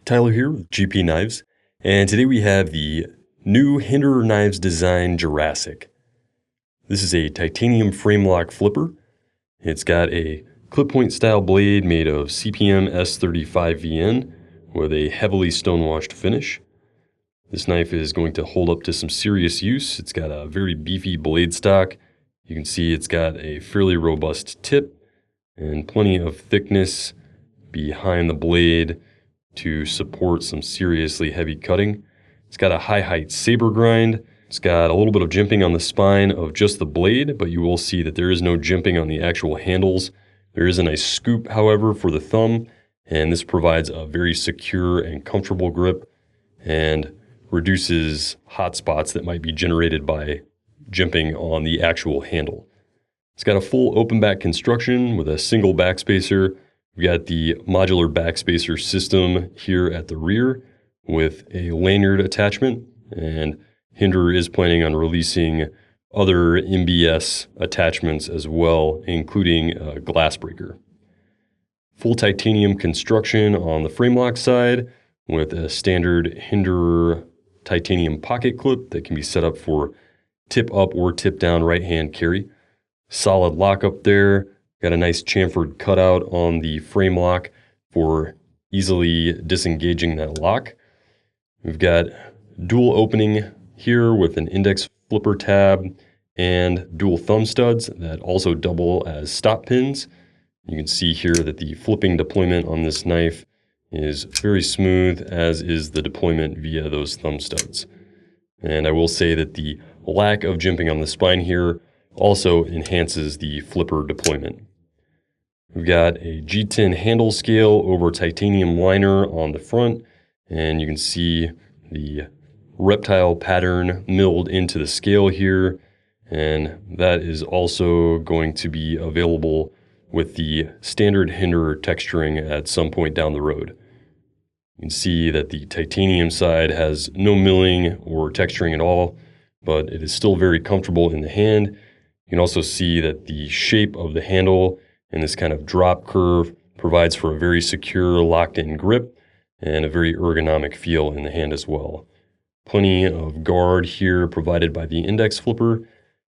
Tyler here with GP Knives, and today we have the new Hinderer Knives design Jurassic. This is a titanium frame lock flipper. It's got a clip point style blade made of CPM S35VN with a heavily stonewashed finish. This knife is going to hold up to some serious use. It's got a very beefy blade stock. You can see it's got a fairly robust tip and plenty of thickness behind the blade to support some seriously heavy cutting. It's got a high height saber grind. It's got a little bit of jimping on the spine of just the blade, but you will see that there is no jimping on the actual handles. There is a nice scoop, however, for the thumb, and this provides a very secure and comfortable grip and reduces hot spots that might be generated by jimping on the actual handle. It's got a full open back construction with a single backspacer. We've got the Modular Backspacer System here at the rear with a lanyard attachment, and Hinderer is planning on releasing other M.B.S attachments as well, including a glass breaker. Full titanium construction on the frame lock side with a standard Hinderer titanium pocket clip that can be set up for tip up or tip down right hand carry. Solid lock up there. Got a nice chamfered cutout on the frame lock for easily disengaging that lock. We've got dual opening here with an index flipper tab and dual thumb studs that also double as stop pins. You can see here that the flipping deployment on this knife is very smooth, as is the deployment via those thumb studs. And I will say that the lack of jimping on the spine here also enhances the flipper deployment. We've got a G10 handle scale over titanium liner on the front, and you can see the reptile pattern milled into the scale here, and that is also going to be available with the standard Hinderer texturing at some point down the road. You can see that the titanium side has no milling or texturing at all, but it is still very comfortable in the hand. You can also see that the shape of the handle and this kind of drop curve provides for a very secure locked-in grip and a very ergonomic feel in the hand as well. Plenty of guard here provided by the index flipper,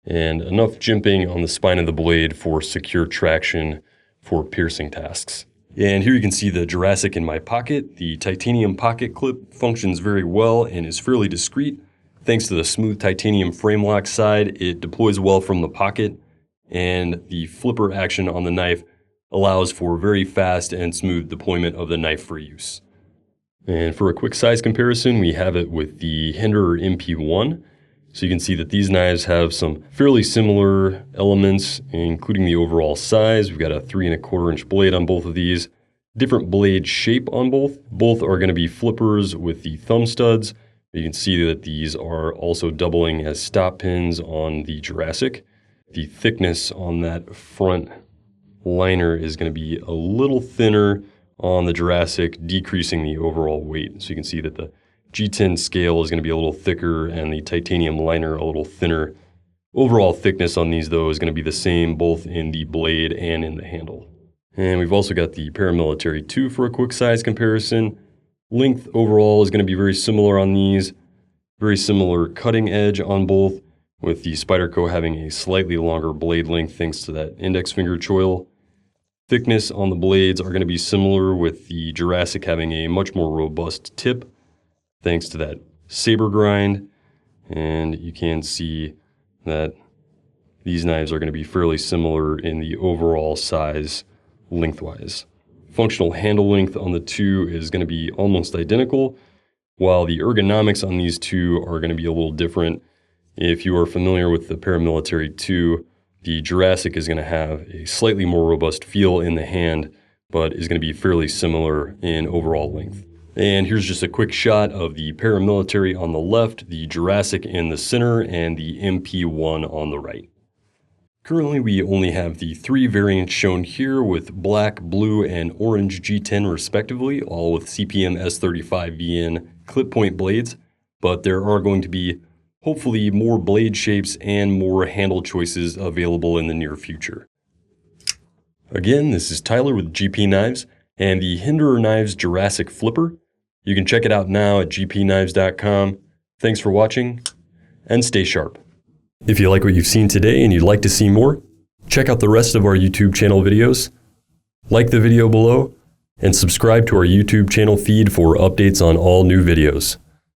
and enough jimping on the spine of the blade for secure traction for piercing tasks. And here you can see the Jurassic in my pocket. The titanium pocket clip functions very well and is fairly discreet. Thanks to the smooth titanium frame lock side, it deploys well from the pocket, and the flipper action on the knife allows for very fast and smooth deployment of the knife for use. And for a quick size comparison, we have it with the Hinderer MP1. So you can see that these knives have some fairly similar elements, including the overall size. We've got a 3¼ inch blade on both of these. Different blade shape on both. Both are going to be flippers with the thumb studs. You can see that these are also doubling as stop pins on the Jurassic. The thickness on that front liner is going to be a little thinner on the Jurassic, decreasing the overall weight. So you can see that the G10 scale is going to be a little thicker and the titanium liner a little thinner. Overall thickness on these, though, is going to be the same both in the blade and in the handle. And we've also got the Paramilitary 2 for a quick size comparison. Length overall is going to be very similar on these. Very similar cutting edge on both, with the Spyderco having a slightly longer blade length thanks to that index finger choil. Thickness on the blades are going to be similar, with the Jurassic having a much more robust tip thanks to that saber grind, and you can see that these knives are going to be fairly similar in the overall size lengthwise. Functional handle length on the two is going to be almost identical, while the ergonomics on these two are going to be a little different. If you are familiar with the Paramilitary 2, the Jurassic is going to have a slightly more robust feel in the hand, but is going to be fairly similar in overall length. And here's just a quick shot of the Paramilitary on the left, the Jurassic in the center, and the MP1 on the right. Currently, we only have the 3 variants shown here with black, blue, and orange G10 respectively, all with CPM S35VN clip point blades, but there are going to be hopefully more blade shapes and more handle choices available in the near future. Again, this is Tyler with GP Knives and the Hinderer Knives Jurassic Flipper. You can check it out now at gpknives.com. Thanks for watching, and stay sharp. If you like what you've seen today and you'd like to see more, check out the rest of our YouTube channel videos, like the video below, and subscribe to our YouTube channel feed for updates on all new videos.